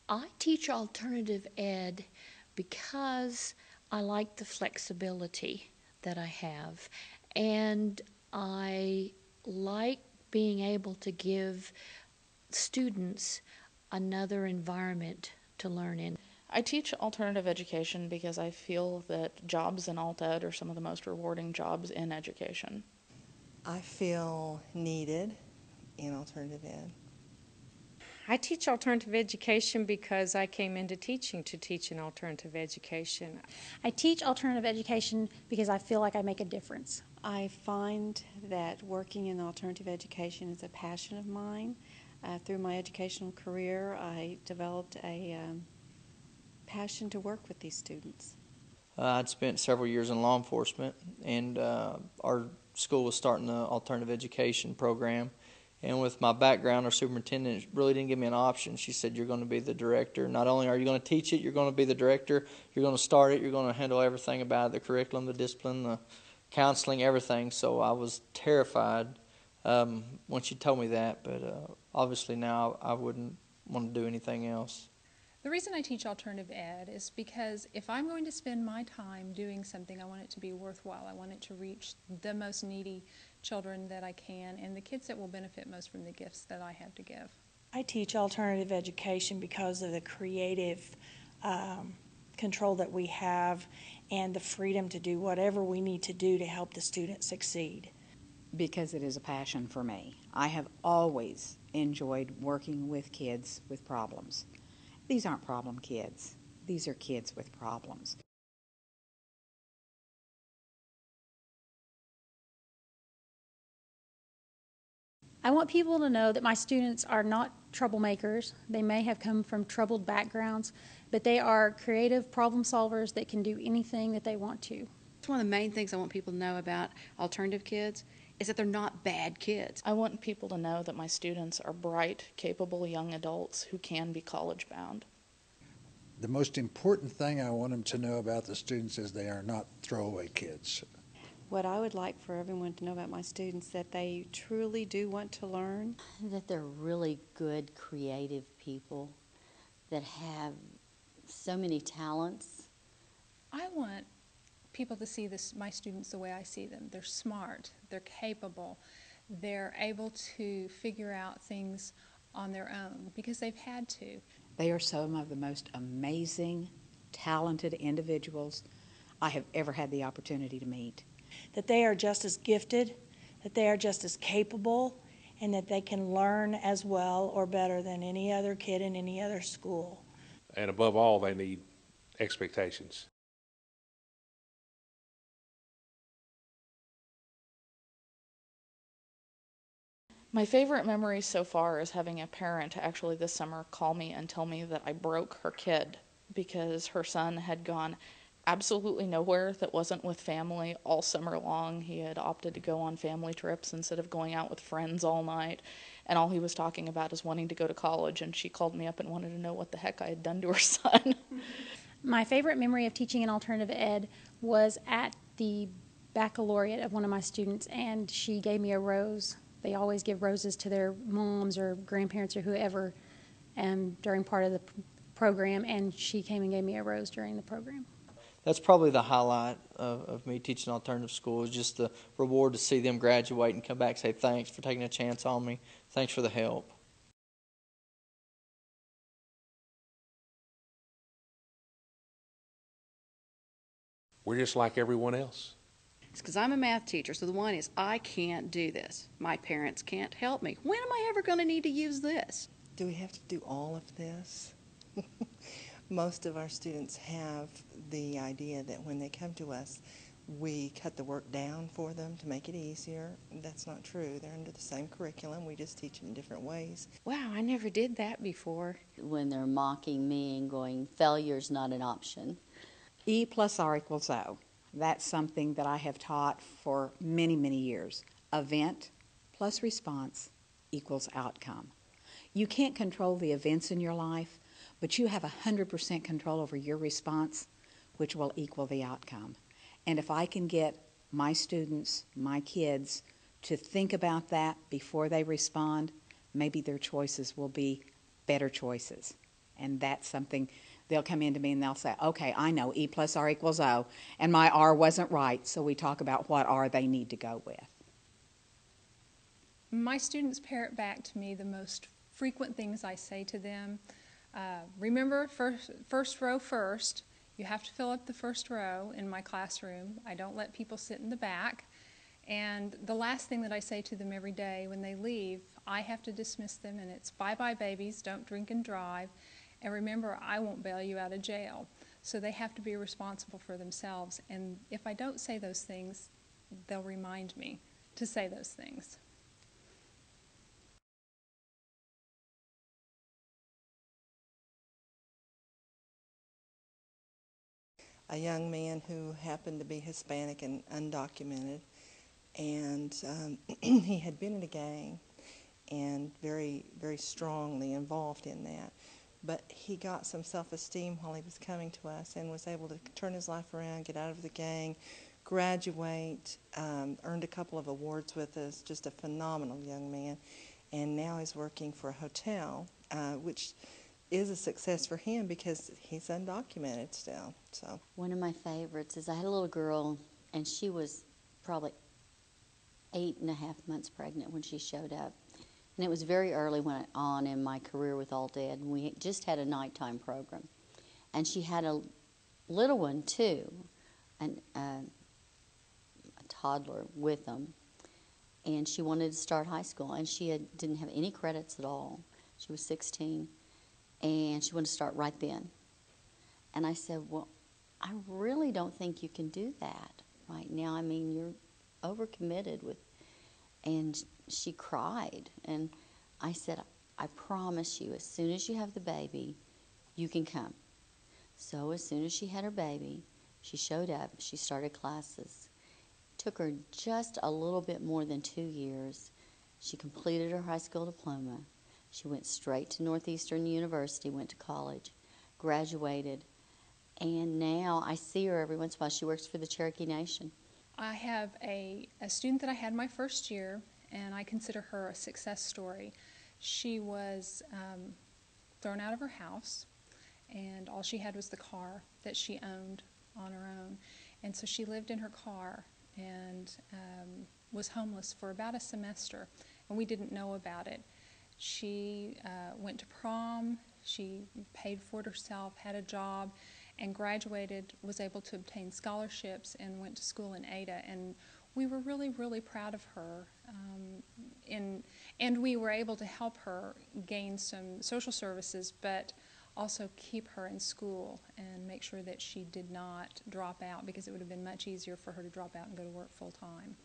I teach alternative ed because I like the flexibility that I have, and I like being able to give students another environment to learn in. I teach alternative education because I feel that jobs in alt ed are some of the most rewarding jobs in education. I feel needed in alternative ed. I teach alternative education because I came into teaching to teach in alternative education. I teach alternative education because I feel like I make a difference. I find that working in alternative education is a passion of mine. Through my educational career, I developed a passion to work with these students. I'd spent several years in law enforcement, and our school was starting the alternative education program. And with my background, our superintendent really didn't give me an option. She said, you're going to be the director. Not only are you going to teach it, you're going to be the director. You're going to start it. You're going to handle everything about it, the curriculum, the discipline, the counseling, everything. So I was terrified when she told me that. But obviously now I wouldn't want to do anything else. The reason I teach alternative ed is because if I'm going to spend my time doing something, I want it to be worthwhile. I want it to reach the most needy children that I can and the kids that will benefit most from the gifts that I have to give. I teach alternative education because of the creative control that we have and the freedom to do whatever we need to do to help the student succeed. Because it is a passion for me. I have always enjoyed working with kids with problems. These aren't problem kids. These are kids with problems. I want people to know that my students are not troublemakers. They may have come from troubled backgrounds, but they are creative problem solvers that can do anything that they want to. It's one of the main things I want people to know about alternative kids is that they're not bad kids. I want people to know that my students are bright, capable young adults who can be college bound. The most important thing I want them to know about the students is they are not throwaway kids. What I would like for everyone to know about my students is that they truly do want to learn. That they're really good, creative people that have so many talents. I want people to see my students the way I see them. They're smart, they're capable, they're able to figure out things on their own because they've had to. They are some of the most amazing, talented individuals I have ever had the opportunity to meet. That they are just as gifted, that they are just as capable, and that they can learn as well or better than any other kid in any other school. And above all, they need expectations. My favorite memory so far is having a parent actually this summer call me and tell me that I broke her kid because her son had gone absolutely nowhere that wasn't with family all summer long. He had opted to go on family trips instead of going out with friends all night, and all he was talking about is wanting to go to college, and she called me up and wanted to know what the heck I had done to her son. My favorite memory of teaching in alternative ed was at the baccalaureate of one of my students, and she gave me a rose. They always give roses to their moms or grandparents or whoever during part of the program, and she came and gave me a rose during the program. That's probably the highlight of me teaching alternative school, is just the reward to see them graduate and come back and say thanks for taking a chance on me, thanks for the help. We're just like everyone else. It's because I'm a math teacher, so the one is I can't do this. My parents can't help me. When am I ever going to need to use this? Do we have to do all of this? Most of our students have the idea that when they come to us, we cut the work down for them to make it easier. That's not true. They're under the same curriculum. We just teach it in different ways. Wow, I never did that before. When they're mocking me and going, failure's not an option. E plus R equals O. That's something that I have taught for many, many years. Event plus response equals outcome. You can't control the events in your life, but you have 100% control over your response, which will equal the outcome. And if I can get my students, my kids, to think about that before they respond, maybe their choices will be better choices. And that's something they'll come into me and they'll say, okay, I know E plus R equals O, and my R wasn't right, so we talk about what R they need to go with. My students parrot back to me the most frequent things I say to them. Remember, first row first. You have to fill up the first row in my classroom. I don't let people sit in the back. And the last thing that I say to them every day when they leave, I have to dismiss them, and it's bye-bye babies, don't drink and drive. And remember, I won't bail you out of jail. So they have to be responsible for themselves. And if I don't say those things, they'll remind me to say those things. A young man who happened to be Hispanic and undocumented, and he had been in a gang and very, very strongly involved in that. But he got some self-esteem while he was coming to us and was able to turn his life around, get out of the gang, graduate, earned a couple of awards with us, just a phenomenal young man. And now he's working for a hotel, which is a success for him because he's undocumented still. So one of my favorites is I had a little girl, and she was probably 8.5 months pregnant when she showed up. And it was very early on in my career with Alt Ed, and we just had a nighttime program. And she had a little one, too, a toddler with them. And she wanted to start high school, and she didn't have any credits at all. She was 16, and she wanted to start right then. And I said, well, I really don't think you can do that right now. I mean, you're overcommitted with, and she cried. And I said, I promise you, as soon as you have the baby, you can come. So as soon as she had her baby, she showed up, she started classes. It took her just a little bit more than 2 years. She completed her high school diploma. She went straight to Northeastern University, went to college, graduated, and now I see her every once in a while. She works for the Cherokee Nation. I have a student that I had my first year, and I consider her a success story. She was thrown out of her house, and all she had was the car that she owned on her own. And so she lived in her car and was homeless for about a semester, and we didn't know about it. She went to prom, she paid for it herself, had a job, and graduated, was able to obtain scholarships, and went to school in Ada. And we were really, really proud of her. And we were able to help her gain some social services, but also keep her in school and make sure that she did not drop out, because it would have been much easier for her to drop out and go to work full time.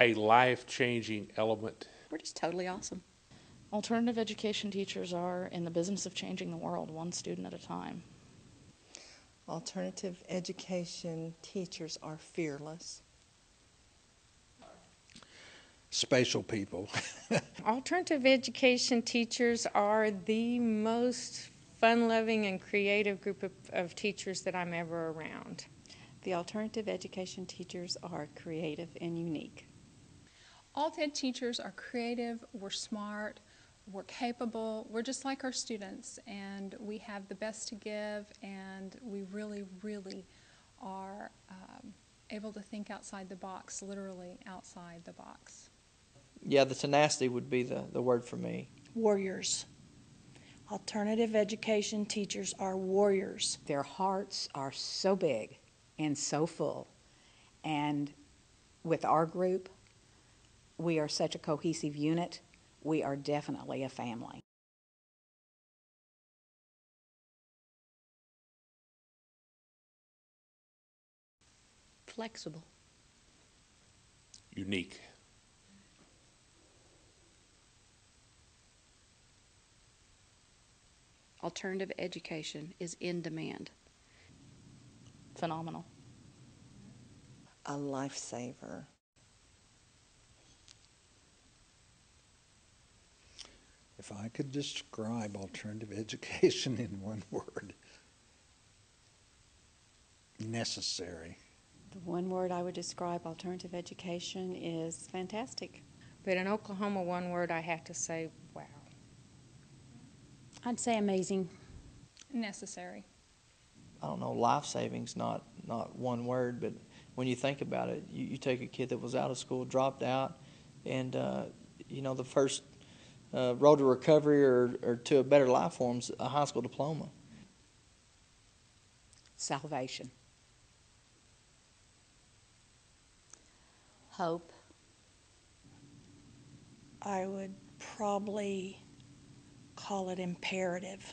A life-changing element. We're just totally awesome. Alternative education teachers are in the business of changing the world, one student at a time. alternative education teachers are fearless. Spatial people. Alternative education teachers are the most fun-loving and creative group of teachers that I'm ever around. The alternative education teachers are creative and unique. Alt Ed teachers are creative, we're smart, we're capable, we're just like our students, and we have the best to give, and we really, really are able to think outside the box, literally outside the box. Yeah, the tenacity would be the word for me. Warriors. Alternative education teachers are warriors. Their hearts are so big and so full. And with our group, we are such a cohesive unit. We are definitely a family. Flexible. Unique. Alternative education is in demand. Phenomenal. A lifesaver. If I could describe alternative education in one word, necessary. The one word I would describe alternative education is fantastic. But in Oklahoma, one word I have to say, wow. I'd say amazing. Necessary. I don't know, life saving's not one word, but when you think about it, you take a kid that was out of school, dropped out, and the first road to recovery or to a better life for him's a high school diploma. Salvation. Hope. I would probably call it imperative.